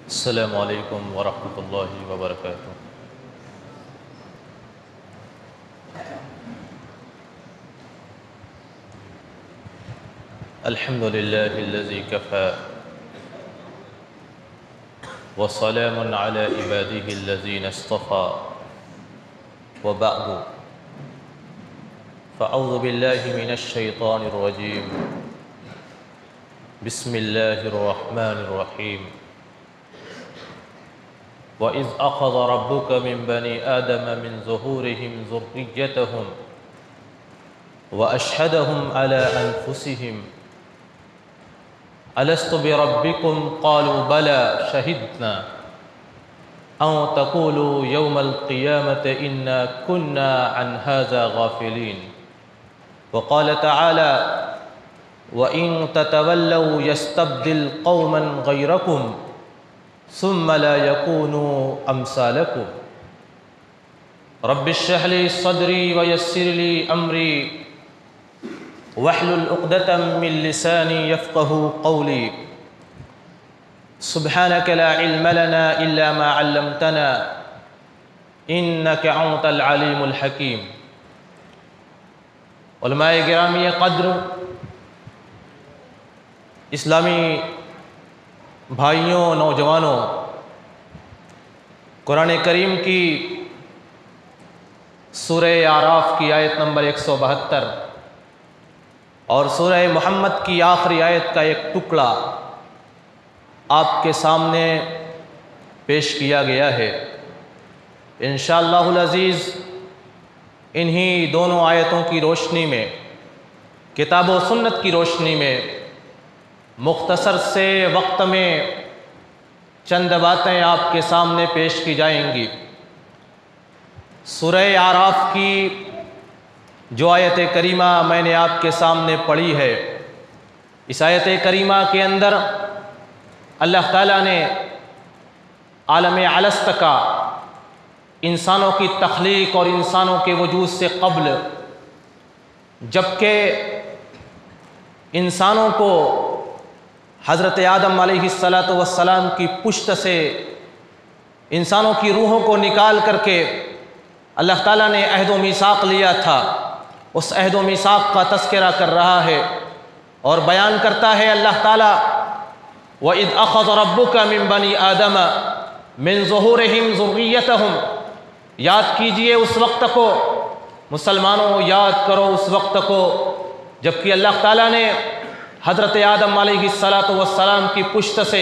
السلام علیکم ورحمۃ اللہ وبرکاتہ۔ الحمد للہ الذی کفی وسلام علی عبادہ الذین اصطفی وبعد فاعوذ باللہ من الشیطان الرجیم بسم اللہ الرحمن الرحیم وَإِذْ أَخَذَ رَبُّكَ مِنْ بَنِي آدَمَ مِنْ ظُهُورِهِمْ ذُرِّيَّتَهُمْ وَأَشْهَدَهُمْ عَلَى أَنفُسِهِمْ أَلَسْتُ بِرَبِّكُمْ قَالُوا بَلَى شَهِدْنَا أَنْ تَقُولُوا يَوْمَ الْقِيَامَةِ إِنَّا كُنَّا عَنْ هَذَا غَافِلِينَ وَقَالَ تَعَالَى وَإِنْ تَتَوَلَّوْا يَسْتَبْدِلْ قَوْمًا غَيْرَكُمْ ثم لا يكونوا أمثالكم رب اشرح لي صدري ويسر لي أمري واحلل عقدة من لساني يفقهوا قولي سبحانك لا علم لنا إلا ما علمتنا إنك أنت العليم الحكيم۔ علماء گرامی قدر، اسلامی بھائیوں، نوجوانوں، قرآن کریم کی سورہ اعراف کی آیت نمبر 172 اور سورہ محمد کی آخری آیت کا ایک ٹکڑا آپ کے سامنے پیش کیا گیا ہے۔ انشاءاللہ العزیز انہی دونوں آیتوں کی روشنی میں، کتاب و سنت کی روشنی میں، مختصر سے وقت میں چند باتیں آپ کے سامنے پیش کی جائیں گی۔ سورہ اعراف کی جو آیت کریمہ میں نے آپ کے سامنے پڑھی ہے، اس آیت کریمہ کے اندر اللہ تعالیٰ نے عالم الست کا، انسانوں کی تخلیق اور انسانوں کے وجود سے قبل، جبکہ انسانوں کو حضرت آدم علیہ السلام کی پشت سے انسانوں کی روحوں کو نکال کر کے اللہ تعالیٰ نے عہد و میثاق لیا تھا، اس عہد و میثاق کا تذکرہ کر رہا ہے اور بیان کرتا ہے اللہ تعالیٰ وَإِذْ أَخَذَ رَبُّكَ مِنْ بَنِي آدَمَ مِنْ ظُهُورِهِمْ ذُرِّيَّتَهُمْ۔ یاد کیجئے اس وقت کو، مسلمانوں یاد کرو اس وقت کو جبکہ اللہ تعالیٰ نے حضرت آدم علیہ السلام کی پشت سے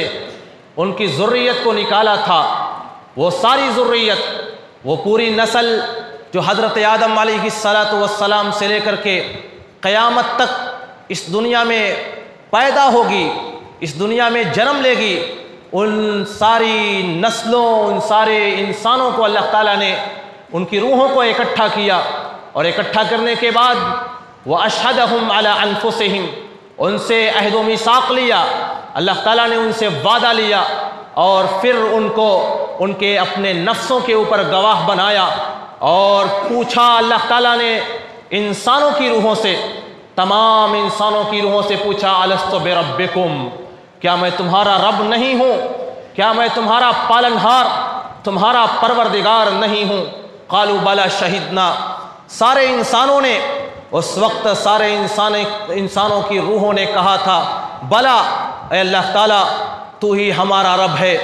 ان کی ذریت کو نکالا تھا۔ وہ ساری ذریت، وہ پوری نسل جو حضرت آدم علیہ السلام سے لے کر کے قیامت تک اس دنیا میں پیدا ہوگی، اس دنیا میں جنم لے گی، ان ساری نسلوں، ان سارے انسانوں کو اللہ تعالیٰ نے ان کی روحوں کو اکٹھا کیا، اور اکٹھا کرنے کے بعد وَأَشْهَدَهُمْ عَلَىٰ أَنفُسِهِمْ، ان سے عہد و میثاق لیا، اللہ تعالیٰ نے ان سے وعدہ لیا اور پھر ان کو ان کے اپنے نفسوں کے اوپر گواہ بنایا اور پوچھا اللہ تعالیٰ نے انسانوں کی روحوں سے، تمام انسانوں کی روحوں سے پوچھا الست بربکم، کیا میں تمہارا رب نہیں ہوں؟ کیا میں تمہارا پالنہار، تمہارا پروردگار نہیں ہوں؟ قالوا بلا شہدنا، سارے انسانوں نے اس وقت، سارے انسانوں کی روحوں نے کہا تھا بلا، اے اللہ تعالیٰ تو ہی ہمارا رب ہے،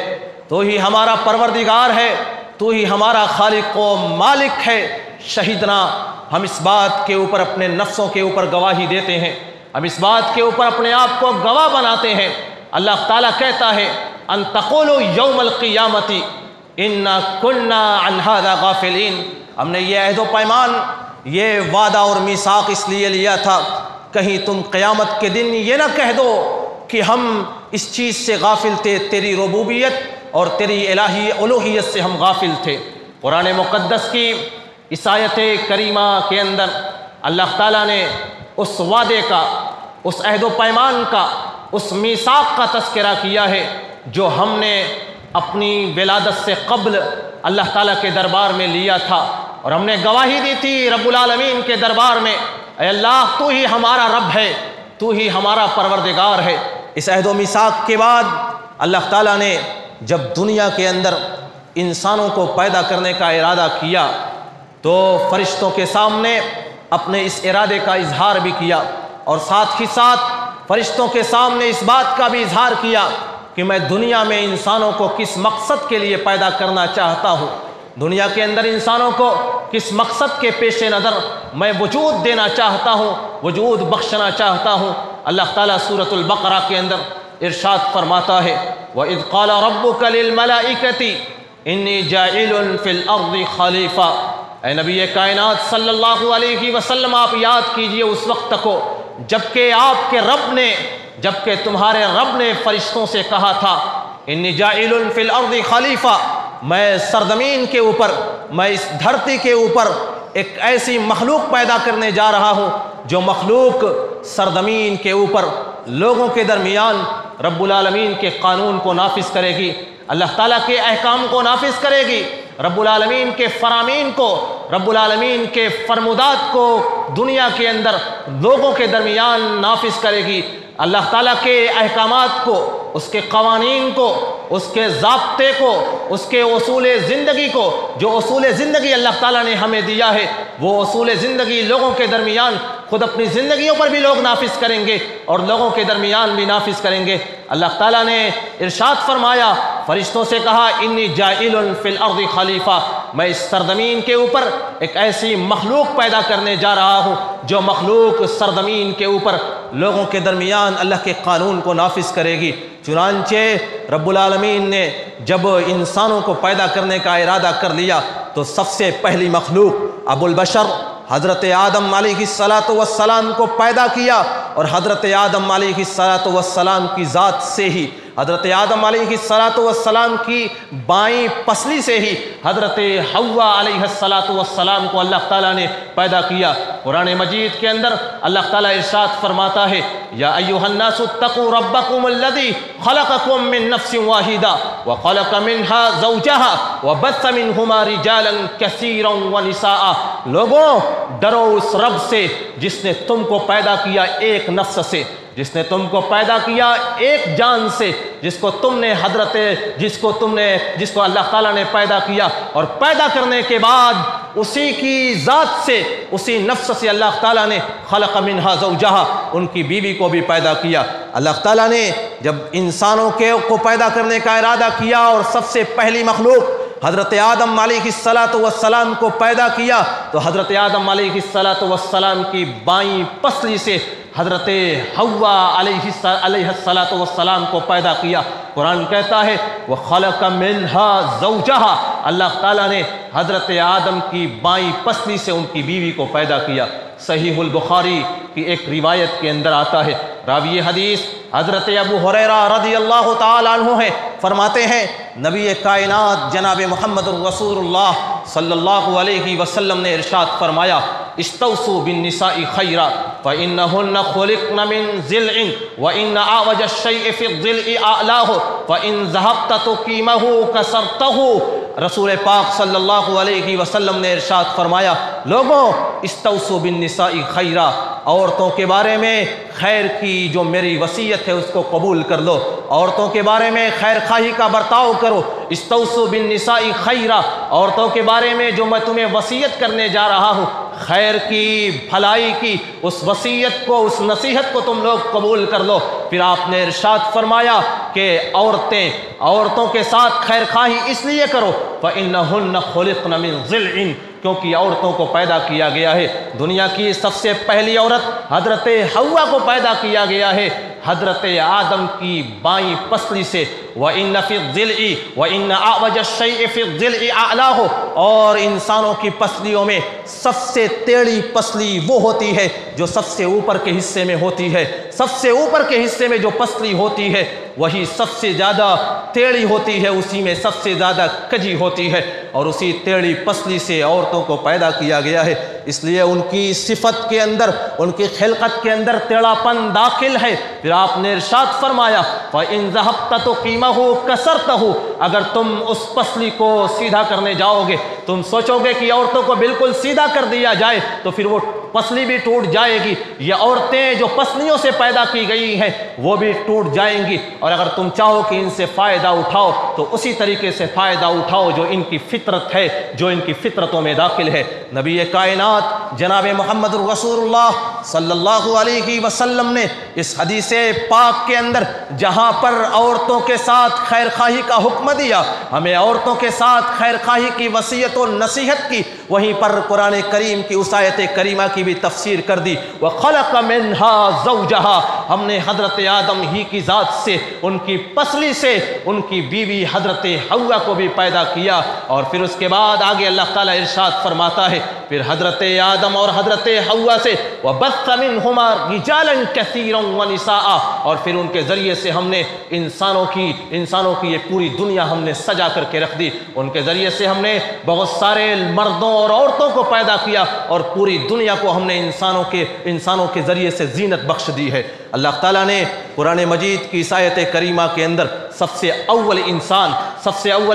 تو ہی ہمارا پروردگار ہے، تو ہی ہمارا خالق و مالک ہے، شہیدنا، ہم اس بات کے اوپر اپنے نفسوں کے اوپر گواہی دیتے ہیں، ہم اس بات کے اوپر اپنے آپ کو گواہ بناتے ہیں۔ اللہ تعالیٰ کہتا ہے ان تقولوا یوم القیامت انا کنا عن ھذا غافلین، ہم نے یہ عہد و پیمان، یہ وعدہ اور میثاق اس لیے لیا تھا کہیں تم قیامت کے دن یہ نہ کہہ دو کہ ہم اس چیز سے غافل تھے، تیری ربوبیت اور تیری الہی الوہیت سے ہم غافل تھے۔ قرآن مقدس کی اس آیت کریمہ کے اندر اللہ تعالیٰ نے اس وعدے کا، اس عہد و پیمان کا، اس میثاق کا تذکرہ کیا ہے جو ہم نے اپنی ولادت سے قبل اللہ تعالیٰ کے دربار میں لیا تھا، اور ہم نے گواہی دی تھی رب العالمین کے دربار میں اے اللہ تو ہی ہمارا رب ہے، تو ہی ہمارا پروردگار ہے۔ اس عہد و میثاق کے بعد اللہ تعالیٰ نے جب دنیا کے اندر انسانوں کو پیدا کرنے کا ارادہ کیا تو فرشتوں کے سامنے اپنے اس ارادے کا اظہار بھی کیا، اور ساتھ ہی ساتھ فرشتوں کے سامنے اس بات کا بھی اظہار کیا کہ میں دنیا میں انسانوں کو کس مقصد کے لیے پیدا کرنا چاہتا ہوں، دنیا کے اندر انسانوں کو کس مقصد کے پیش نظر میں وجود دینا چاہتا ہوں، وجود بخشنا چاہتا ہوں۔ اللہ تعالیٰ سورۃ البقرہ کے اندر ارشاد فرماتا ہے وَإِذْ قَالَ رَبُّكَ لِلْمَلَائِكَةِ إِنِّي جَاعِلٌ فِي الْأَرْضِ خَلِيفَةً۔ اے نبی کائنات صلی اللہ علیہ وسلم، آپ یاد کیجئے اس وقت کو جبکہ تمہارے رب نے فرشتوں سے کہا تھا انی جاعل فی الارض خلیفہ، میں سرزمین کے اوپر، میں اس دھرتی کے اوپر ایک ایسی مخلوق پیدا کرنے جا رہا ہوں جو مخلوق سرزمین کے اوپر لوگوں کے درمیان رب العالمین کے قانون کو نافذ کرے گی، اللہ تعالیٰ کے احکام کو نافذ کرے گی، رب العالمین کے فرامین کو، رب العالمین کے فرمودات کو دنیا کے اندر لوگوں کے درمیان نافذ کرے گی، اللہ تعالیٰ کے احکامات کو، اس کے قوانین کو، اس کے ضابطے کو، اس کے اصول زندگی کو، جو اصول زندگی اللہ تعالیٰ نے ہمیں دیا ہے وہ اصول زندگی لوگوں کے درمیان خود اپنی زندگیوں پر بھی لوگ نافذ کریں گے اور لوگوں کے درمیان بھی نافذ کریں گے۔ اللہ تعالیٰ نے ارشاد فرمایا، فرشتوں سے کہا انی جاعل فی الارض خلیفہ، میں اس سرزمین کے اوپر ایک ایسی مخلوق پیدا کرنے جا رہا ہوں جو مخلوق سرزمین کے اوپر لوگوں کے درمیان اللہ کے قانون کو نافذ کرے گی۔ چنانچہ رب العالمین نے جب انسانوں کو پیدا کرنے کا ارادہ کر لیا تو سب سے پہلی مخلوق ابو البشر حضرت آدم علیہ السلام کو پیدا کیا، اور حضرت آدم علیہ السلام کی ذات سے ہی، حضرت آدم علیہ السلام کی بائیں پسلی سے ہی حضرت حوا علیہ السلام کو اللہ تعالیٰ نے پیدا کیا۔ قرآن مجید کے اندر اللہ تعالیٰ ارشاد فرماتا ہے یا ایھا الناس اتقوا ربکم الذی خلقکم من نفس واحدہ وخلق منها زوجها وبث منہما رجالا کثیرا ونساء، لوگوں ڈرو اس رب سے جس نے تم کو پیدا کیا ایک نفس سے، جس نے تم کو پیدا کیا ایک جان سے، جس کو اللہ تعالیٰ نے پیدا کیا، اور پیدا کرنے کے بعد اسی کی ذات سے، اسی نفس سے اللہ تعالیٰ نے خلق منہا زوجہا، ان کی بیوی کو بھی پیدا کیا۔ اللہ تعالیٰ نے جب انسانوں کو پیدا کرنے کا ارادہ کیا اور سب سے پہلی مخلوق حضرت آدم علیہ السلام کو پیدا کیا تو حضرت آدم علیہ السلام کی بائیں پسلی سے حضرت حوا علیہ السلام کو پیدا کیا۔ قرآن کہتا ہے وَخَلَقَ مِنْهَا زَوْجَهَا، اللہ تعالیٰ نے حضرت آدم کی بائیں پسلی سے ان کی بیوی کو پیدا کیا۔ صحیح البخاری کی ایک روایت کے اندر آتا ہے، راوی حدیث حضرت ابو ہریرہ رضی اللہ تعالی عنہ ہیں، فرماتے ہیں نبی کائنات جناب محمد الرسول اللہ صلی اللہ علیہ وسلم نے ارشاد فرمایا استوصوا بالنساء خیرا فإنهن خلقن من ضلع وإن أعوج الشيء في الضلع أعلاه فإن ذهبت تقيمه كسرته۔ رسول پاک صلی اللہ علیہ وسلم نے ارشاد فرمایا لوگوں استوصوا بالنساء خیرا، عورتوں کے بارے میں خیر کی جو میری وصیت ہے اس کو قبول کر لو، عورتوں کے بارے میں خیر خواہی کا برتاؤ کرو۔ استوصوا بالنساء خیرا، عورتوں کے بارے میں جو میں تمہیں وصیت کرنے جا رہا ہوں، خیر کی، بھلائی کی، اس وصیت کو، اس نصیحت کو تم لوگ قبول کر لو۔ پھر آپ نے ارشاد فرمایا کہ عورتوں کے ساتھ خیر خواہی اس لیے کرو فإنهن خلقن من ضلع، کیونکہ عورتوں کو پیدا کیا گیا ہے، دنیا کی سب سے پہلی عورت حضرت حوا کو پیدا کیا گیا ہے حضرت آدم کی بائیں پسلی سے۔ وَإِنَّ فِي الضِّلْعِ وَإِنَّ أَعْوَجَ الشَّيْءِ فِي الضِّلْعِ أَعْلَاهُ، اور انسانوں کی پسلیوں میں سب سے ٹیڑھی پسلی وہ ہوتی ہے جو سب سے اوپر کے حصے میں ہوتی ہے، سب سے اوپر کے حصے میں جو پسلی ہوتی ہے وہی سب سے زیادہ ٹیڑھی ہوتی ہے، اسی میں سب سے زیادہ کجی ہوتی ہے، اور اسی ٹیڑھی پسلی سے عورتوں کو پیدا کیا گیا ہے۔ اس لیے ان کی صفت کے اندر، ان کی خلقت کے اندر ٹیڑھا پن داخل ہے۔ پھر آپ نے ارشاد فرمایا فَإِن ذَهَبْتَ تُقِيمَهُ كَسَرْتَهُ، اگر تم اس پسلی کو سیدھا کرنے جاؤ گے، تم سوچو گے کہ عورتوں کو بالکل سیدھا کر دیا جائے تو پھر وہ پسلی بھی ٹوٹ جائے گی، یہ عورتیں جو پسلیوں سے پیدا کی گئی ہیں وہ بھی ٹوٹ جائیں گی، اور اگر تم چاہو کہ ان سے فائدہ اٹھاؤ تو اسی طریقے سے فائدہ اٹھاؤ جو ان کی فطرت ہے، جو ان کی فطرتوں میں داخل ہے۔ نبی کائنات جناب محمد رسول اللہ صلی اللہ علیہ وسلم نے اس حدیث پاک کے اندر جہاں پر عورتوں کے ساتھ خیر خواہی کا حکم دیا، ہمیں عورتوں کے ساتھ خیر خواہی کی وصیت و نصیحت کی، وہیں پر قرآن کریم کی اس آیت کریمہ کی بھی تفسیر کر دی، وَخَلَقَ مِنْهَا زَوْجَهَا، ہم نے حضرت آدم ہی کی ذات سے، ان کی پسلی سے ان کی بیوی حضرت حوا کو بھی پیدا کیا، اور پھر اس کے بعد آگے اللہ تعالیٰ ارشاد فرماتا ہے، پھر حضرت آدم اور حضرت حوا سے وَبَثَّ مِنْهُمَا رِجَالًا كَثِيرًا وَنِسَاءً، اور پھر ان کے ذریعے سے ہم نے انسانوں کی یہ پوری دنیا ہم نے سجا کر کے رکھ دی، ان کے ذریعے سے ہم نے بہت سارے مردوں اور عورتوں کو پیدا کیا، اور پوری دنیا کو ہم نے انسانوں کے ذریعے سے زینت بخش دی ہے۔ اللہ تعالیٰ نے قرآن مجید کی اس آیت کریمہ کے اندر سب سے اول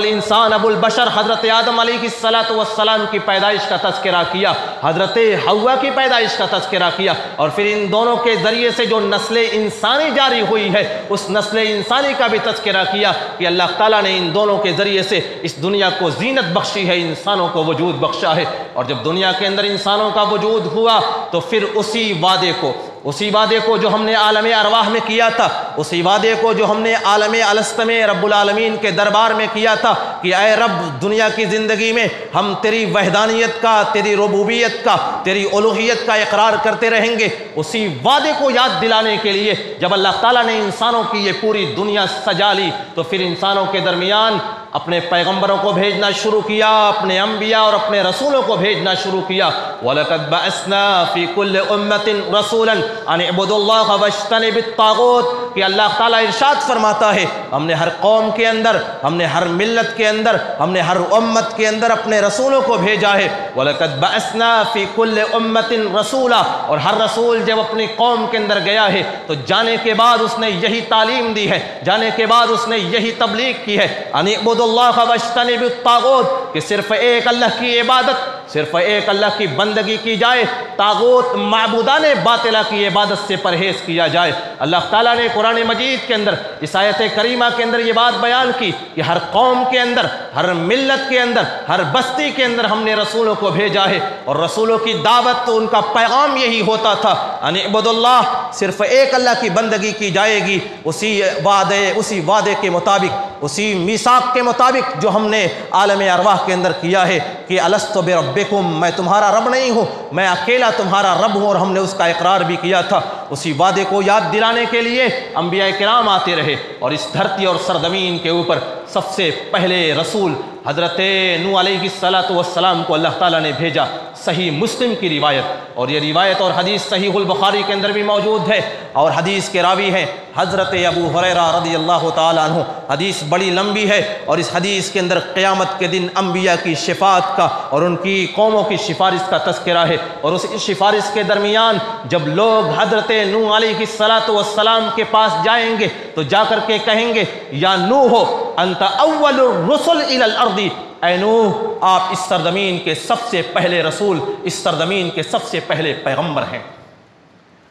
انسان ابو البشر حضرت آدم علیہ السلام کی پیدائش کا تذکرہ کیا، حضرت حوا کی پیدائش کا تذکرہ کیا، اور پھر ان دونوں کے ذریعے سے جو نسل انسانی جاری ہوئی ہے اس نسل انسانی کا بھی تذکرہ کیا کہ اللہ تعالیٰ نے ان دونوں کے ذریعے سے اس دنیا کو زینت بخشی ہے، انسانوں کو وجود بخشا ہے، اور جب دنیا کے اندر انسانوں کا وجود ہوا تو پھر اسی وعدے کو جو ہم نے عالم ارواح میں کیا تھا، اسی وعدے کو جو ہم نے عالم الست میں رب العالمین کے دربار میں کیا تھا کہ اے رب دنیا کی زندگی میں ہم تیری وحدانیت کا، تیری ربوبیت کا، تیری الوہیت کا اقرار کرتے رہیں گے، اسی وعدے کو یاد دلانے کے لیے جب اللہ تعالیٰ نے انسانوں کی یہ پوری دنیا سجا لی تو پھر انسانوں کے درمیان اپنے پیغمبروں کو بھیجنا شروع کیا، اپنے انبیاء اور اپنے رسولوں کو بھیجنا شروع کیا۔ وَلَقَدْ بَعَثْنَا فِي كُلِّ أُمَّةٍ رَسُولًا أَنِ اعْبُدُوا اللَّهَ وَاجْتَنِبُوا الطَّاغُوتَ، کہ اللہ تعالیٰ ارشاد فرماتا ہے ہم نے ہر قوم کے اندر، ہم نے ہر ملت کے اندر، ہم نے ہر امت کے اندر اپنے رسولوں کو بھیجا ہے۔ وَلَقَدْ بَعَثْنَا فِي كُلِّ أُمَّةٍ رَسُولًا، اور ہر رسول جب اپنی قوم کے اندر گیا ہے تو جانے کے بعد اس نے یہی تعلیم دی ہے، جانے کے بعد اس نے یہی تبلیغ کی ہے، أَنِ اعْبُدُوا اللہ واجتنب الطاغوت، کہ صرف ایک اللہ کی عبادت، صرف ایک اللہ کی بندگی کی جائے، طاغوت معبودان باطلہ کی عبادت سے پرہیز کیا جائے۔ اللہ تعالیٰ نے قرآن مجید کے اندر اس آیت کریمہ کے اندر یہ بات بیان کی کہ ہر قوم کے اندر، ہر ملت کے اندر، ہر بستی کے اندر ہم نے رسولوں کو بھیجا ہے، اور رسولوں کی دعوت تو ان کا پیغام یہی ہوتا تھا ان اعبدوا اللہ، صرف ایک اللہ کی بندگی کی جائے گی، اسی وعدے کے مطابق، اسی میثاق کے مطابق جو ہم نے عالم ارواح کے اندر کیا ہے کہ الست بربکم، میں تمہارا رب نہیں ہوں، میں اکیلا تمہارا رب ہوں، اور ہم نے اس کا اقرار بھی کیا تھا۔ اسی وعدے کو یاد دلانے کے لیے انبیاء کرام آتے رہے، اور اس دھرتی اور سرزمین کے اوپر سب سے پہلے رسول حضرت نوح علیہ السلام کو اللہ تعالیٰ نے بھیجا۔ صحیح مسلم کی روایت، اور یہ روایت اور حدیث صحیح البخاری کے اندر بھی موجود ہے، اور حدیث کے راوی ہیں حضرت ابو ہریرہ رضی اللہ تعالیٰ عنہ۔ حدیث بڑی لمبی ہے، اور اس حدیث کے اندر قیامت کے دن انبیاء کی شفاعت کا اور ان کی قوموں کی سفارش کا تذکرہ ہے، اور اس سفارش کے درمیان جب لوگ حضرت نوح علیہ السلام کے پاس جائیں گے تو جا کر کے کہیں گے یا نوح انت اول الرسل الی الارض، اے نوح آپ اس سرزمین کے سب سے پہلے رسول، اس سرزمین کے سب سے پہلے پیغمبر ہیں۔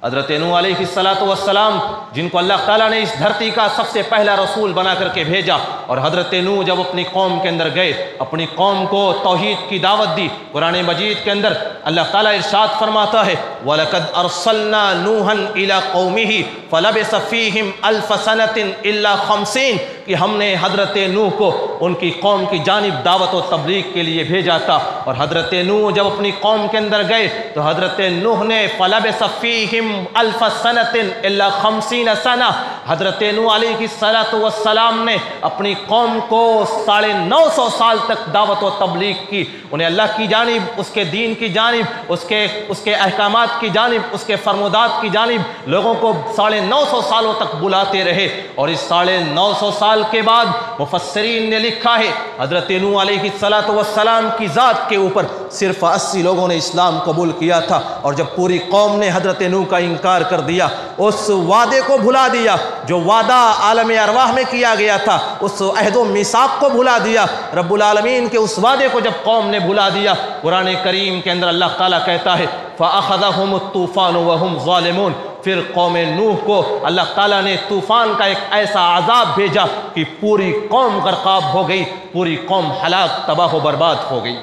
حضرت نوح علیہ السلام جن کو اللہ تعالیٰ نے اس دھرتی کا سب سے پہلا رسول بنا کر کے بھیجا، اور حضرت نوح جب اپنی قوم کے اندر گئے، اپنی قوم کو توحید کی دعوت دی، قرآن مجید کے اندر اللہ تعالیٰ ارشاد فرماتا ہے وَلَقَدْ أَرْسَلْنَا نُوحًا إِلَىٰ قَوْمِهِ فَلَبِثَ فِيهِمْ أَلْفَ سَنَةٍ إِلَّا 50، کہ ہم نے حضرت نوح کو ان کی قوم کی جانب دعوت و تبلیغ کے لیے بھیجا تھا، اور حضرت نوح جب اپنی قوم کے اندر گئے تو حضرت نوح نے فَلَبِثَ فِيهِمْ أَلْفَ سَنَةٍ إِلَّا 50 سنہ، حضرت نوح علیہ السلام نے اپنی قوم کو 950 سال تک دعوت و تبلیغ کی، انہیں اللہ کی جانب، اس کے دین کی جانب، اس کے احکامات کی جانب، اس کے فرمودات کی جانب لوگوں کو 950 سالوں تک بلاتے رہے، اور اس 950 سال کے بعد مفسرین نے لکھا ہے حضرت نوح علیہ السلام کی ذات کے اوپر صرف 80 لوگوں نے اسلام قبول کیا تھا، اور جب پوری قوم نے حضرت نوح کا انکار کر دیا، اس وعدے کو بھلا دیا جو وعدہ عالم ارواح میں کیا گیا تھا، اس عہد و میثاق کو بھلا دیا، رب العالمین کے اس وعدے کو جب قوم نے بھلا دیا، قرآن کریم کے اندر اللہ تعالیٰ کہتا ہے فَأَخَذَهُمُ الطُّوفَانُ وَهُمْ ظَالِمُونَ، پھر قوم نوح کو اللہ تعالیٰ نے طوفان کا ایک ایسا عذاب بھیجا کہ پوری قوم غرقاب ہو گئی، پوری قوم ہلاک تباہ و برباد ہو گئی۔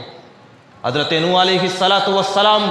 حضرت نوح علیہ السلام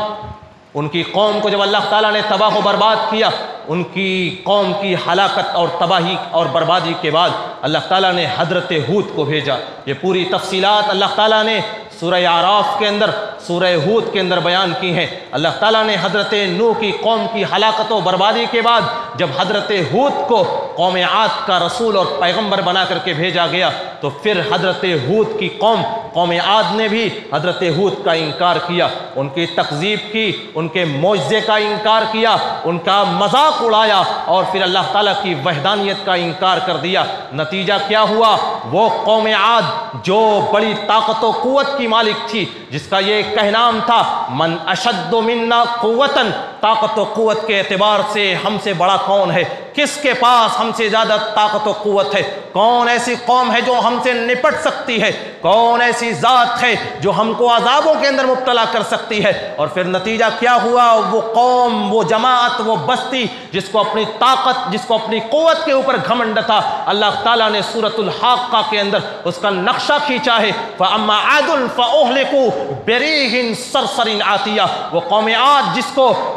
ان کی قوم کو جب اللہ تعالیٰ نے تباہ و برباد کیا، ان کی قوم کی ہلاکت اور تباہی اور بربادی کے بعد اللہ تعالیٰ نے حضرت ہود کو بھیجا۔ یہ پوری تفصیلات اللہ تعالیٰ نے سورہ اعراف کے اندر، سورہ ہود کے اندر بیان کی ہیں۔ اللہ تعالیٰ نے حضرت نوح کی قوم کی ہلاکت و بربادی کے بعد جب حضرت ہود کو قوم عاد کا رسول اور پیغمبر بنا کر کے بھیجا گیا، تو پھر حضرت ہود کی قوم عاد نے بھی حضرت ہود کا انکار کیا، ان کی تکذیب کی، ان کے معجزے کا انکار کیا، ان کا مذاق اڑایا، اور پھر اللہ تعالیٰ کی وحدانیت کا انکار کر دیا۔ نتیجہ کیا ہوا؟ وہ قوم عاد جو بڑی طاقت و قوت کی مالک تھی، جس کا یہ کہنام تھا من اشد منا قوتاً، طاقت و قوت کے اعتبار سے ہم سے بڑا کون ہے؟ کس کے پاس ہم سے زیادہ طاقت و قوت ہے؟ کون ایسی قوم ہے جو ہم سے نپٹ سکتی ہے؟ کون ایسی ذات ہے جو ہم کو عذابوں کے اندر مبتلا کر سکتی ہے؟ اور پھر نتیجہ کیا ہوا؟ وہ قوم، وہ جماعت، وہ بستی جس کو اپنی طاقت، جس کو اپنی قوت کے اوپر گھمنڈ تھا، اللہ تعالیٰ نے سورۃ الحاقہ کے اندر اس کا نقشہ کھینچا ہے۔ فَأَمَّا عَادٌ فَأُهْلِكُوا بِرِيحٍ صَرْصَرٍ عَاتِيَةٍ، وہ قوم عاد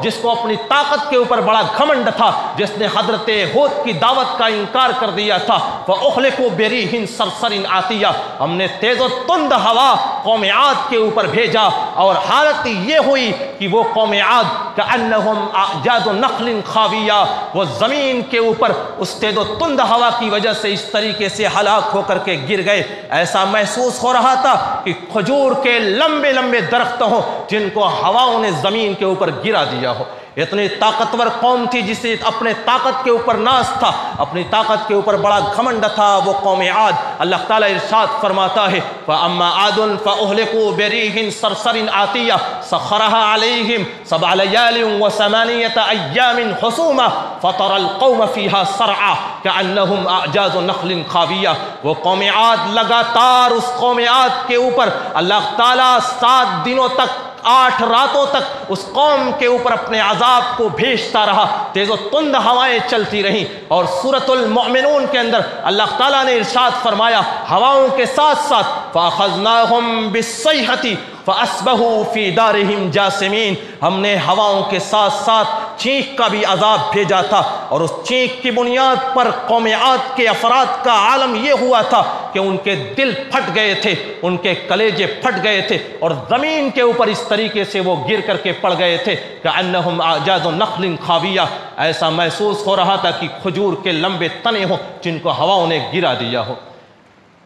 جس کو اپنی طاقت کے اوپر بڑا گھمنڈ تھا، جس نے حضرت ہود کی دعوت کا انکار کر دیا تھا، فَأُهْلِكُوا بِرِيحٍ صَرْصَرٍ عَاتِيَةٍ، ہم نے تیز و تند ہوا قوم عاد کے اوپر بھیجا، اور حالت یہ ہوئی کہ وہ قوم عاد كَأَنَّهُمْ أَعْجَازُ نَخْلٍ خَاوِيَةٍ، وہ زمین کے اوپر اس تیز و تند ہوا کی وجہ سے اس طریقے سے ہلاک ہو کر کے گر گئے۔ ایسا محسوس ہو رہا تھا کہ کھجور کے لمبے لمبے درخت ہوں جن کو ہواؤں نے زمین کے اوپر گرا دیا ہو۔ اتنی طاقتور قوم تھی جسے اپنے طاقت کے اوپر ناز تھا، اپنی طاقت کے اوپر بڑا گھمنڈ تھا، وہ قوم عاد۔ اللہ تعالیٰ ارشاد فرماتا ہے فَأَمَّا عَادٌ فَأُهْلِكُوا بِرِيحٍ صَرْصَرٍ عَاتِيَةٍ سَخَّرَهَا عَلَيْهِمْ 7 لَيَالٍ و8 أَيَّامٍ حُسُومًا فَتَرَى الْقَوْمَ فِيهَا صَرْعًا كَأَنَّهُمْ أَعْجَازُ نَخْلٍ خَاوِيَةٍ، وہ قوم عاد لگاتار اس قوم عاد کے اوپر اللہ تعالیٰ 7 دنوں تک، 8 راتوں تک اس قوم کے اوپر اپنے عذاب کو بھیجتا رہا، تیز و تند ہوائیں چلتی رہیں۔ اور سورۃ المؤمنون کے اندر اللہ تعالیٰ نے ارشاد فرمایا ہواؤں کے ساتھ ساتھ فَأَخَذْنَاهُمْ بِالصَّيْحَةِ فَأَصْبَحُوا فِي دَارِهِمْ جَاثِمِينَ، ہم نے ہواؤں کے ساتھ ساتھ چینخ کا بھی عذاب بھیجا تھا، اور اس چینخ کی بنیاد پر قوم عاد کے افراد کا عالم یہ ہوا تھا کہ ان کے دل پھٹ گئے تھے، ان کے کلیجے پھٹ گئے تھے، اور زمین کے اوپر اس طریقے سے وہ گر کر کے پڑ گئے تھے كَأَنَّهُمْ أَعْجَازُ نَخْلٍ خَاوِيَةٍ، ایسا محسوس ہو رہا تھا کہ کھجور کے لمبے تنے ہوں جن کو ہواؤں نے گرا دیا ہو۔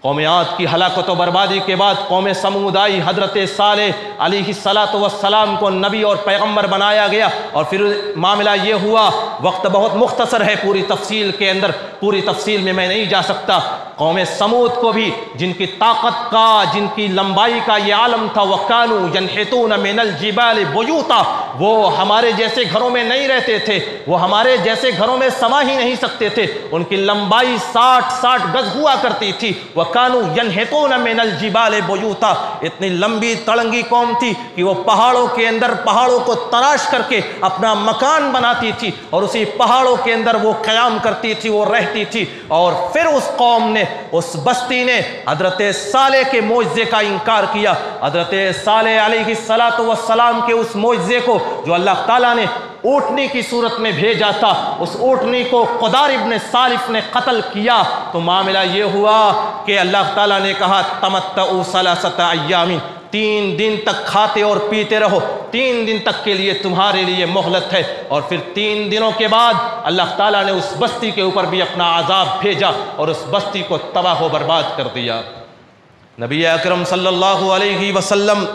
قوم عاد کی ہلاکت و بربادی کے بعد قوم سمود آئی، حضرت صالح علیہ السلام کو نبی اور پیغمبر بنایا گیا، اور پھر معاملہ یہ ہوا، وقت بہت مختصر ہے پوری تفصیل کے اندر، پوری تفصیل میں نہیں جا سکتا۔ قوم سمود کو بھی جن کی طاقت کا، جن کی لمبائی کا یہ عالم تھا، وَكَانُوا يَنْحِتُونَ مِنَ الْجِبَالِ بُيُوتًا، وہ ہمارے جیسے گھروں میں نہیں رہتے تھے، وہ ہمارے جیسے گھروں میں سما ہی نہیں سکتے تھے، ان کی لمبائی 60 گز ہوا کرتی تھی۔ وَكَانُوا يَنْحِتُونَ مِنَ الْجِبَالِ بُيُوتًا، اتنی لمبی تڑنگی قوم تھی کہ وہ پہاڑوں کے اندر پہاڑوں کو تراش کر کے اپنا مکان بناتی تھی، اور اسی پہاڑوں کے اندر وہ قیام کرتی تھی، وہ رہتی تھی۔ اور پھر اس قوم نے، اس بستی نے حضرت صالح کے معجزے کا انکار کیا، حضرت صالح علیہ السلام کے اس معجزے کو جو اللہ تعالیٰ نے اونٹنی کی صورت میں بھیجا تھا، اس اونٹنی کو قدار ابن صالف نے قتل کیا، تو معاملہ یہ ہوا کہ اللہ تعالیٰ نے کہا تمتعوا 3 ایام، 3 دن تک کھاتے اور پیتے رہو، 3 دن تک کے لیے تمہارے لیے مہلت ہے۔ اور پھر 3 دنوں کے بعد اللہ تعالیٰ نے اس بستی کے اوپر بھی اپنا عذاب بھیجا اور اس بستی کو تباہ و برباد کر دیا۔ نبی اکرم صلی اللہ علیہ وسلم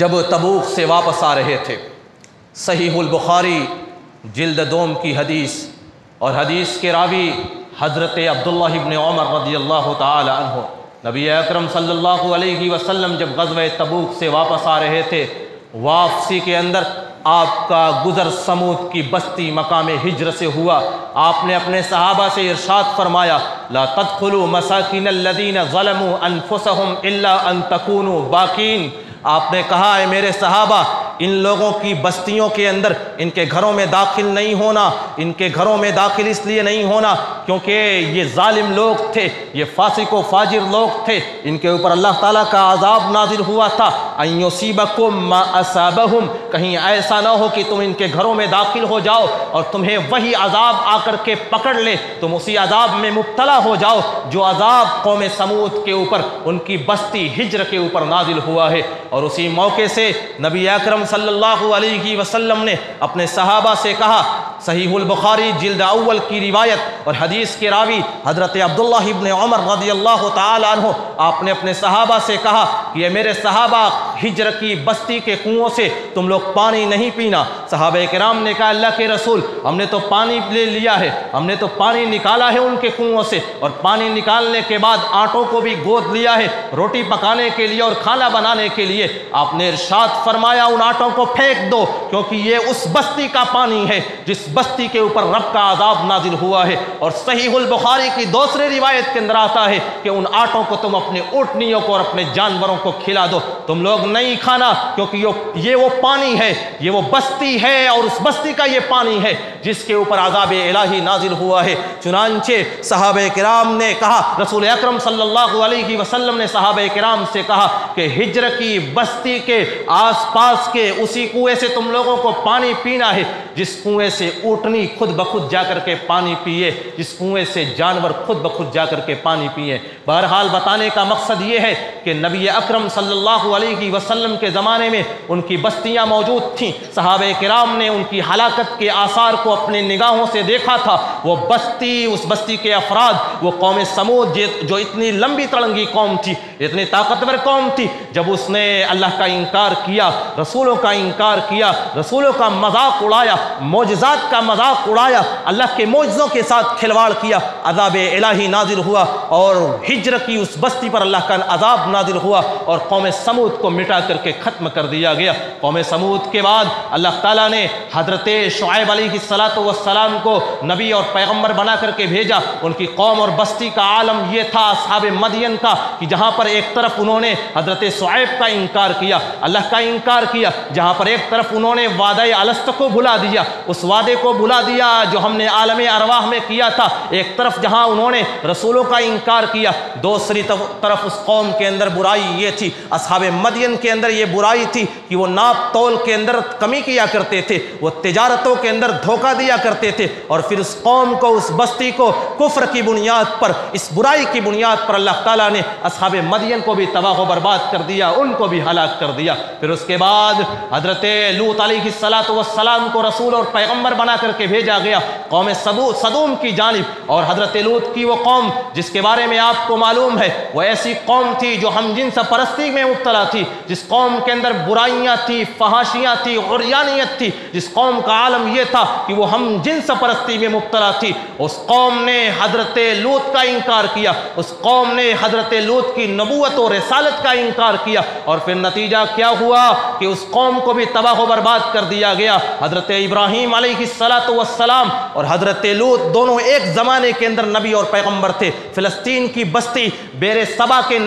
جب تبوک سے واپس آ رہے تھے، صحیح البخاری جلد 2 کی حدیث، اور حدیث کے راوی حضرت عبداللہ ابن عمر رضی اللہ تعالی عنہ، نبی اکرم صلی اللہ علیہ وسلم جب غزوہ تبوک سے واپس آ رہے تھے، واپسی کے اندر آپ کا گزر سمود کی بستی مقام ہجر سے ہوا۔ آپ نے اپنے صحابہ سے ارشاد فرمایا لا تدخلوا مساکن الذین ظلموا انفسهم الا ان تکونوا باقین، آپ نے کہا ہے میرے صحابہ ان لوگوں کی بستیوں کے اندر ان کے گھروں میں داخل نہیں ہونا، ان کے گھروں میں داخل اس لیے نہیں ہونا کیونکہ یہ ظالم لوگ تھے، یہ فاسق و فاجر لوگ تھے، ان کے اوپر اللہ تعالیٰ کا عذاب نازل ہوا تھا۔ ان یصیبکم ما اصابہم، کہیں ایسا نہ ہو کہ تم ان کے گھروں میں داخل ہو جاؤ اور تمہیں وہی عذاب آ کر کے پکڑ لے، تم اسی عذاب میں مبتلا ہو جاؤ جو عذاب قوم سمود کے اوپر، ان کی بستی ہجر کے اوپر نازل ہوا ہے۔ اور اسی موقع سے نبی اکرم صلی اللہ علیہ وسلم نے اپنے صحابہ سے کہا، صحیح البخاری جلد اول کی روایت اور حدیث کے راوی حضرت عبداللہ ابن عمر رضی اللہ تعالی عنہ، آپ نے اپنے صحابہ سے کہا کہ یہ میرے صحابہ، ہجر کی بستی کے کنووں سے تم لوگ پانی نہیں پینا۔ صحابہ کرام نے کہا اللہ کے رسول، ہم نے تو پانی لے لیا ہے، ہم نے تو پانی نکالا ہے ان کے کنووں سے، اور پانی نکالنے کے بعد آٹوں کو بھی گود لیا ہے روٹی پکانے کے لیے اور کھانا بنانے کے لیے۔ آپ نے ارشاد فرمایا ان آٹوں کو پھینک دو کیونکہ یہ اس بستی کا پانی ہے جس بستی کے اوپر رب کا عذاب نازل ہوا ہے۔ اور صحیح البخاری کی دوسری روایت کے اندر آتا ہے کہ ان آٹوں کو تم اپنے اونٹنیوں کو اور اپنے جانوروں کو کھلا دو، تم لوگ نہیں کھانا کیونکہ یہ وہ پانی ہے، یہ وہ بستی ہے اور اس بستی کا یہ پانی ہے جس کے اوپر عذاب الہی نازل ہوا ہے۔ چنانچہ صحابہ کرام نے کہا، رسول اکرم صلی اللہ علیہ وسلم نے صحابہ کرام سے کہا کہ ہجر کی بستی کے آس پاس کے اسی کنویں سے تم لوگوں کو پانی پینا ہے جس کنویں سے اونٹنی خود بخود جا کر کے پانی پیے، جس کنویں سے جانور خود بخود جا کر کے پانی پیے۔ بہرحال بتانے کا مقصد یہ ہے کہ نبی اکرم صلی اللہ علیہ وسلم کے زمانے میں ان کی بستیاں موجود تھیں، صحابہ کرام نے ان کی ہلاکت کے آثار کو اپنے نگاہوں سے دیکھا تھا۔ وہ بستی، اس بستی کے افراد، وہ قوم سمود جو اتنی لمبی تڑنگی قوم تھی، اتنی طاقتور قوم تھی، جب اس نے اللہ کا انکار کیا، رسولوں کا انکار کیا، رسولوں کا مذاق اڑایا، معجزات کا مذاق اڑایا، اللہ کے معجزوں کے ساتھ کھلواڑ کیا، عذاب الہی نازل ہوا اور ہجر کی اس بستی پر اللہ کا عذاب نازل ہوا اور قوم سمود کو مٹا کر کے ختم کر دیا گیا۔ قوم سمود کے بعد اللہ تعالیٰ نے حضرت شعیب علیہ السلام کو نبی اور پیغمبر بنا کر کے بھیجا۔ ان کی قوم اور بستی کا عالم یہ تھا اصحاب مدین کا کہ جہاں پر ایک طرف انہوں نے حضرت شعیب کا انکار کیا، اللہ کا انکار کیا، جہاں پر ایک طرف انہوں نے وعدہ الست کو بھلا دیا، اس وعدے کو بھلا دیا جو ہم نے عالم ارواح میں کیا تھا، ایک طرف جہاں انہوں نے رسولوں کا انکار کیا، دوسری طرف اس قوم کے اندر برائی یہ تھی، اصحاب مدین کے اندر یہ برائی تھی کہ وہ ناپ تول کے اندر کمی کیا کرتے تھے، وہ تجارتوں کے اندر دھوکہ دیا کرتے تھے، اور پھر اس قوم کو، اس بستی کو کفر کی بنیاد پر، اس برائی کی بنیاد پر اللہ تعالیٰ نے اصحاب مدین کو بھی تباہ و برباد کر دیا، ان کو بھی ہلاک کر دیا۔ پھر اس کے بعد حضرت لوط علیہ السلام کو رسول اور پیغمبر بنا کر کے بھیجا گیا قوم صدوم کی جانب، اور حضرت لوط کی وہ قوم جس کے بارے میں آپ کو معلوم ہے، وہ ایسی قوم تھی جو ہم جنس پرستی میں مبتلا تھی، جس قوم کے اندر برائیاں تھی، فحاشیاں تھی، عریانیت تھی، جس قوم کا عالم یہ تھا کہ وہ ہم جنس پرستی میں مبتلا تھی۔ اس قوم نے حضرت لوط کا انکار کیا، اس قوم نے حضرت لوط کی نبوت و رسالت کا انکار کیا، اور پھر نتیجہ کیا ہوا کہ اس قوم کو بھی تباہ و برباد کر دیا گیا۔ حضرت ابراہیم علیہ السلام اور حضرت لوط دونوں ایک زمانے کے اندر نبی اور پیغمبر تھے۔ فلسطین کی بستی بیر سبا کے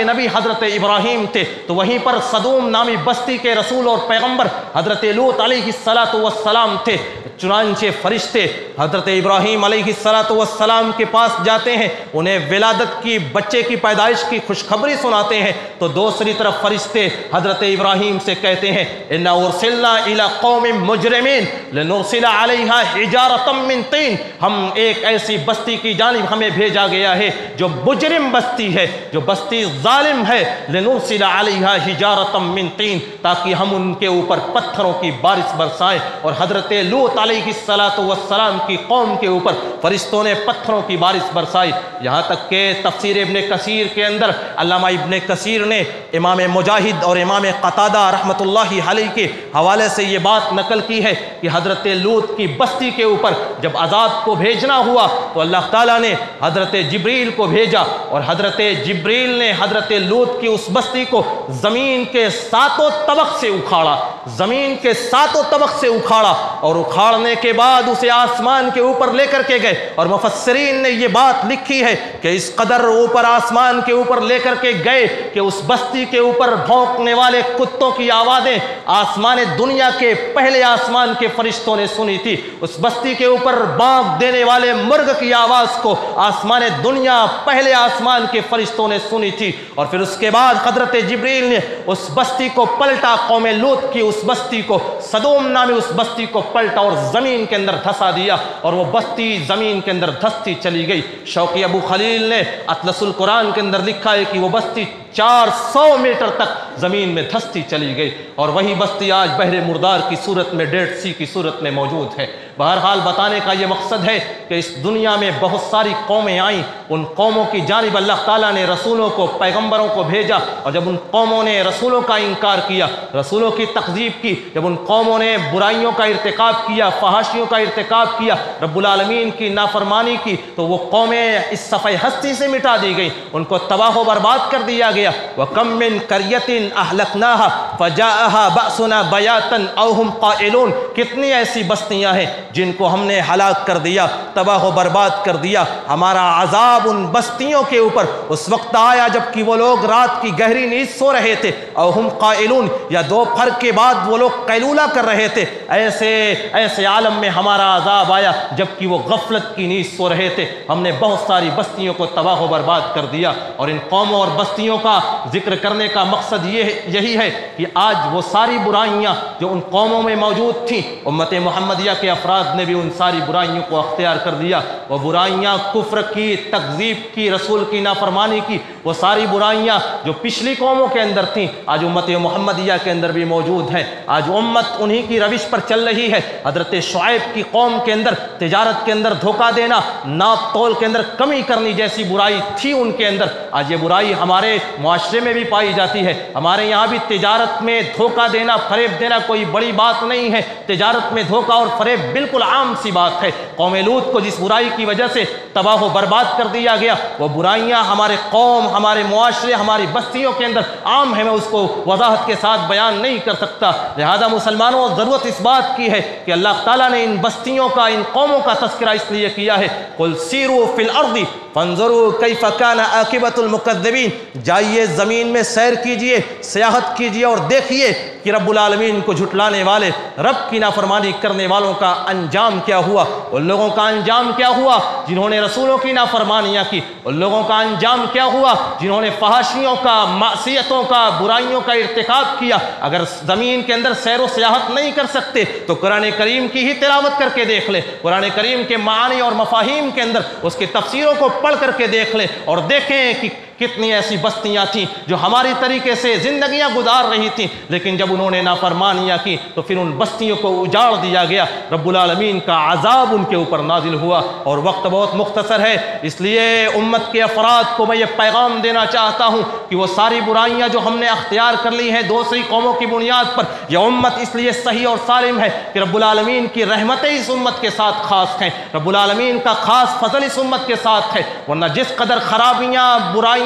نبی حضرت ابراہیم تھے، تو وہیں پر صدوم نامی بستی کے رسول اور پیغمبر حضرت لوط علیہ السلام تھے۔ چنانچہ فرشتے حضرت ابراہیم علیہ السلام کے پاس جاتے ہیں، انہیں ولادت کی، بچے کی پیدائش کی خوشخبری سناتے ہیں، تو دوسری طرف فرشتے حضرت ابراہیم سے کہتے ہیں اِنَّا أُرْسِلْنَا إِلَىٰ قَوْمٍ مُجْرِمِينَ لِنُرْسِلَ عَلَيْهَا حِجَارَةً مِّن طِينٍ، ہم ایک ایسی بستی کی جانب ہمیں بھیجا گیا ہے جو مجرم بستی ہے، جو بستی ظالم ہے، لِنُرْسِلَ عَلَيْهَا حِجَارَةً مِّن طِينٍ، تاکہ ہم ان کے اوپر پتھروں کی بارش برسائیں۔ اور حضرت لوط علیہ السلام کی قوم کے اوپر فرشتوں نے پتھروں کی بارش برسائی، یہاں تک کہ تفسیر ابن کثیر کے اندر علامہ ابن کثیر نے امام مجاہد اور امام قتادہ رحمۃ اللہ علیہ کے حوالے سے یہ بات نقل کی ہے کہ حضرت لوط کی بستی کے اوپر جب عذاب کو بھیجنا ہوا تو اللہ تعالیٰ نے حضرت جبریل کو بھیجا، اور حضرت جبریل نے حضرت لوط کی اس بستی کو زمین کے 7 طبق سے اکھاڑا، زمین کے 7 طبق سے اکھاڑا اور اکھاڑنے کے بعد اسے آسمان کے اوپر لے کر کے گئے. اور مفسرین نے یہ بات لکھی ہے کہ اس قدر اوپر آسمان کے اوپر لے کر کے گئے کہ اس بستی کے اوپر بھونکنے والے کتوں کی آوازیں آسمان دنیا کے پہلے آسمان کے فرشتوں نے سنی تھی. اس بستی کے اوپر بانگ دینے والے مرغ کی آواز کو آسمان دنیا پہلے آسمان کے فرشتوں نے سنی تھی. اور پھر اس کے بعد حضرت جبریل نے اس بستی کو پلٹا، قوم لوط کی اس بستی کو، سدوم نامی اس بستی کو پلٹا اور زمین کے اندر دھسا دیا اور وہ بستی زمین کے اندر دھستی چلی گئی. شوقی ابو خلیل نے اطلس القرآن کے اندر لکھا ہے کہ وہ بستی 400 میٹر تک زمین میں دھستی چلی گئی اور وہی بستی آج بحر مردار کی صورت میں، ڈیڈ سی کی صورت میں موجود ہے. بہرحال بتانے کا یہ مقصد ہے کہ اس دنیا میں بہت ساری قومیں آئیں، ان قوموں کی جانب اللہ تعالیٰ نے رسولوں کو، پیغمبروں کو بھیجا، اور جب ان قوموں نے رسولوں کا انکار کیا، رسولوں کی تکذیب کی، جب ان قوموں نے برائیوں کا ارتکاب کیا، فحاشیوں کا ارتکاب کیا، رب العالمین کی نافرمانی کی، تو وہ قومیں اس صفحہ ہستی سے مٹا دی گئیں، ان کو تباہ و برباد کر دیا گیا. وَكَمْ مِنْ قَرْيَةٍ أَهْلَكْنَاهَا فَجَاءَهَا بَأْسُنَا بَيَاتًا أَوْ هُمْ قَائِلُونَ. کتنی ایسی بستیاں ہیں جن کو ہم نے ہلاک کر دیا، تباہ و برباد کر دیا. ہمارا عذاب ان بستیوں کے اوپر اس وقت آیا جب کہ وہ لوگ رات کی گہری نیند سو رہے تھے، او ہم قائلون، یا دوپہر کے بعد وہ لوگ قیلولہ کر رہے تھے. ایسے عالم میں ہمارا عذاب آیا جب کہ وہ غفلت کی نیند سو رہے تھے. ہم نے بہت ساری بستیوں کو تباہ و برباد کر دیا. اور ان قوموں اور بستیوں کا ذکر کرنے کا مقصد یہی ہے کہ آج وہ ساری برائیاں جو ان قوموں میں موجود تھیں، امت محمدیہ کے افراد نے بھی ان ساری برائیوں کو اختیار کر دیا. وہ برائیاں کفر کی، تکذیب کی، رسول کی نافرمانی کی، وہ ساری برائیاں جو پچھلی قوموں کے اندر تھیں آج امت محمدیہ کے اندر بھی موجود ہیں. آج امت انہی کی روش پر چل رہی ہے. حضرت شعیب کی قوم کے اندر تجارت کے اندر دھوکہ دینا، ناپ تول کے اندر کمی کرنی جیسی برائی تھی ان کے اندر. آج یہ برائی ہمارے معاشرے میں بھی پائی جاتی ہے. ہمارے یہاں بھی تجارت میں دھوکہ دینا، فریب دینا کوئی بڑی بات نہیں ہے. تجارت میں دھوکہ اور فریب بالکل عام سی بات ہے. قوم لوط کو جس برائی کی وجہ سے تباہ و برباد کر دیا گیا، وہ برائیاں ہمارے قوم، ہمارے معاشرے، ہماری بستیوں کے اندر عام ہے. میں اس کو وضاحت کے ساتھ بیان نہیں کر سکتا. لہذا مسلمانوں، ضرورت اس بات کی ہے کہ اللہ تعالیٰ نے ان بستیوں کا، ان قوموں کا تذکرہ اس لیے کیا ہے. قل سیروا فی الارض فانظروا کیف کان عاقبۃ المکذبین. جائیے زمین میں سیر کیجئے، سیاحت کیجئے اور دیکھیے کہ رب العالمین کو جھٹلانے والے، رب کی نافرمانی کرنے والوں کا انجام کیا ہوا. ان لوگوں کا انجام کیا ہوا جنہوں نے رسولوں کی نافرمانیاں کی. ان لوگوں کا انجام کیا ہوا جنہوں نے فحاشیوں کا، معصیتوں کا، برائیوں کا ارتکاب کیا. اگر زمین کے اندر سیر و سیاحت نہیں کر سکتے تو قرآن کریم کی ہی تلاوت کر کے دیکھ لیں. قرآن کریم کے معانی اور مفاہیم کے اندر اس کی تفسیروں کو پڑھ کر کے دیکھ لیں اور دیکھیں کہ کتنی ایسی بستیاں تھیں جو ہماری طریقے سے زندگیاں گزار رہی تھیں، لیکن جب انہوں نے نافرمانیاں کی تو پھر ان بستیوں کو اجاڑ دیا گیا. رب العالمین کا عذاب ان کے اوپر نازل ہوا. اور وقت بہت مختصر ہے، اس لیے امت کے افراد کو میں یہ پیغام دینا چاہتا ہوں کہ وہ ساری برائیاں جو ہم نے اختیار کر لی ہیں دوسری قوموں کی بنیاد پر، یہ امت اس لیے صحیح اور سالم ہے کہ رب العالمین کی رحمتیں اس امت کے ساتھ خاص ہیں، رب العالمین کا خاص فضل اس امت کے ساتھ ہے. ورنہ جس قدر خرابیاں، برائیاں،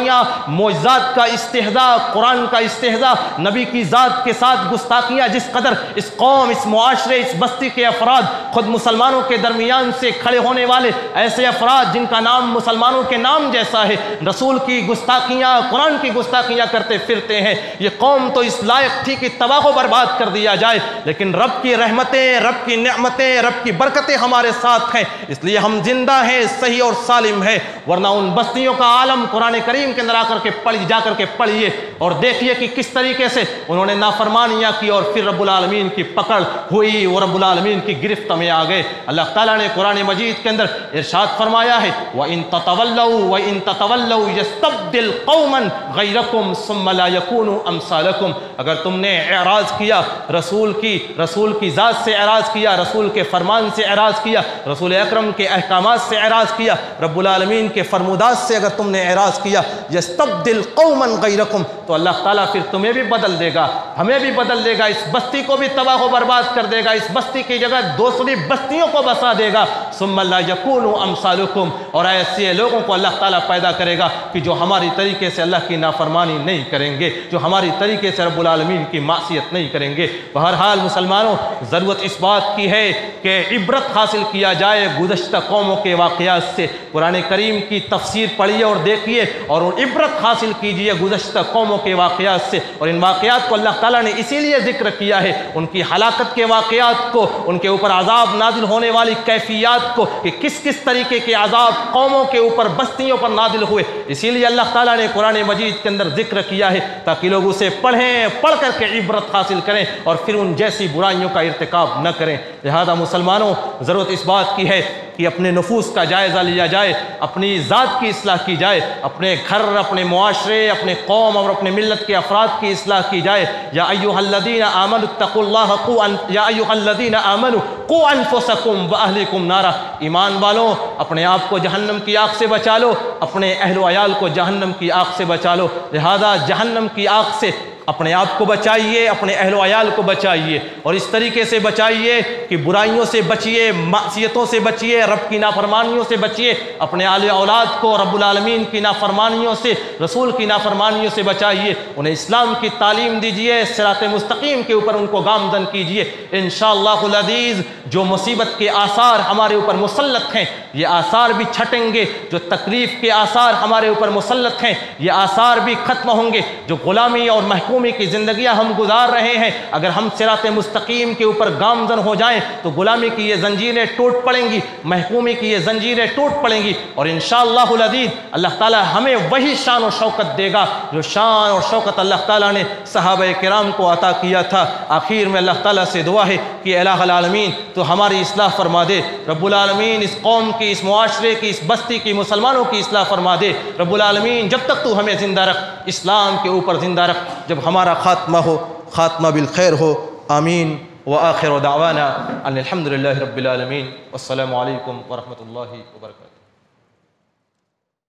معجزات کا استہزاء، قرآن کا استہزاء، نبی کی ذات کے ساتھ گستاخیاں جس قدر اس قوم، اس معاشرے، اس بستی کے افراد، خود مسلمانوں کے درمیان سے کھڑے ہونے والے ایسے افراد جن کا نام مسلمانوں کے نام جیسا ہے، رسول کی گستاخیاں، قرآن کی گستاخیاں کرتے پھرتے ہیں. یہ قوم تو اس لائق تھی کہ تباہ و برباد کر دیا جائے، لیکن رب کی رحمتیں، رب کی نعمتیں، رب کی برکتیں ہمارے ساتھ ہیں، اس لیے ہم زندہ ہیں، صحیح اور سالم ہیں. ورنہ ان بستیوں کا عالم قرآن کریم کے اندر جا کر کے پڑھیے اور دیکھیے کہ کس طریقے سے انہوں نے نافرمانیاں کی اور پھر رب العالمین کی پکڑ ہوئی، وہ رب العالمین کی گرفت میں آ گئے. اللہ تعالیٰ نے قرآن مجید کے اندر ارشاد فرمایا ہے وَإِن تَتَوَلَّوْا يَسْتَبْدِلْ قَوْمًا غَيْرَكُمْ ثُمَّ لَا يَكُونُوا أَمْثَالَكُمْ. اگر تم نے اعراض کیا، رسول کی ذات سے اعراض کیا، رسول کے فرمان سے اعراض کیا، رسول اکرم کے احکامات سے اعراض کیا، رب العالمین کے فرمودات سے اگر تم نے اعراض کیا یستبدل قوما غیرکم، تو اللہ تعالیٰ پھر تمہیں بھی بدل دے گا، ہمیں بھی بدل دے گا، اس بستی کو بھی تباہ و برباد کر دے گا، اس بستی کی جگہ دوسری بستیوں کو بسا دے گا۔ ثم لا یکونوا امثالکم، اور ایسے لوگوں کو اللہ تعالیٰ پیدا کرے گا کہ جو ہماری طریقے سے اللہ کی نافرمانی نہیں کریں گے، جو ہماری طریقے سے رب العالمین کی معصیت نہیں کریں گے۔ بہرحال مسلمانوں، ضرورت اس بات کی ہے کہ عبرت حاصل کیا جائے گزشتہ قوموں کے واقعات سے۔ قرآن کریم کی تفسیر پڑھیے اور دیکھیے اور عبرت حاصل کیجیے گزشتہ قوموں کے واقعات سے، اور ان واقعات کو اللہ تعالیٰ نے اسی لیے ذکر کیا ہے، ان کی ہلاکت کے واقعات کو، ان کے اوپر عذاب نازل ہونے والی کیفیات کو، کہ کس کس طریقے کے عذاب قوموں کے اوپر، بستیوں پر نازل ہوئے، اسی لیے اللہ تعالیٰ نے قرآن مجید کے اندر ذکر کیا ہے تاکہ لوگ اسے پڑھیں، پڑھ کر کے عبرت حاصل کریں اور پھر ان جیسی برائیوں کا ارتکاب نہ کریں۔ لہذا مسلمانوں، ضرورت اس بات کی ہے کہ اپنے نفوس کا جائزہ لیا جائے، اپنی ذات کی اصلاح کی جائے، اپنے گھر، اپنے معاشرے، اپنے قوم اور اپنے ملت کے افراد کی اصلاح کی جائے۔ یا ایھا الذین آمنوا اتقوا اللہ یا ایھا الذین آمنوا قوا انفسکم واہلکم نارا، ایمان والوں اپنے آپ کو جہنم کی آگ سے بچا لو، اپنے اہل و عیال کو جہنم کی آگ سے بچا لو۔ لہذا جہنم کی آگ سے اپنے آپ کو بچائیے، اپنے اہل و عیال کو بچائیے، اور اس طریقے سے بچائیے کہ برائیوں سے بچیے، معصیتوں سے بچیے، رب کی نافرمانیوں سے بچیے، اپنے آل اولاد کو رب العالمین کی نافرمانیوں سے، رسول کی نافرمانیوں سے بچائیے، انہیں اسلام کی تعلیم دیجیے، صراط مستقیم کے اوپر ان کو گامزن کیجیے۔ انشاءاللہ العزیز جو مصیبت کے آثار ہمارے اوپر مسلط ہیں یہ آثار بھی چھٹیں گے، جو تکلیف کے آثار ہمارے اوپر مسلط ہیں یہ آثار بھی ختم ہوں گے، جو غلامی اور محکومی کی زندگیاں ہم گزار رہے ہیں اگر ہم صراط مستقیم کے اوپر گامزن ہو جائیں تو غلامی کی یہ زنجیریں ٹوٹ پڑیں گی، محکومی کی یہ زنجیریں ٹوٹ پڑیں گی، اور انشاءاللہ العزیز اللہ تعالی ہمیں وہی شان و شوکت دے گا جو شان اور شوکت اللہ تعالیٰ نے صحابہ کرام کو عطا کیا تھا۔ آخر میں اللہ تعالیٰ سے دعا ہے کہ الہ العالمین تو ہماری اصلاح فرما دے، رب العالمین اس قوم کی، اس معاشرے کی، اس بستی کی، مسلمانوں کی اصلاح فرما دے، رب العالمین جب تک تو ہمیں زندہ رکھ، اسلام کے اوپر زندہ رکھ، جب ہمارا خاتمہ ہو خاتمہ بالخیر ہو۔ آمین وآخر دعوانا ان الحمد للہ رب العالمین، والسلام علیکم ورحمۃ اللہ وبرکاتہ۔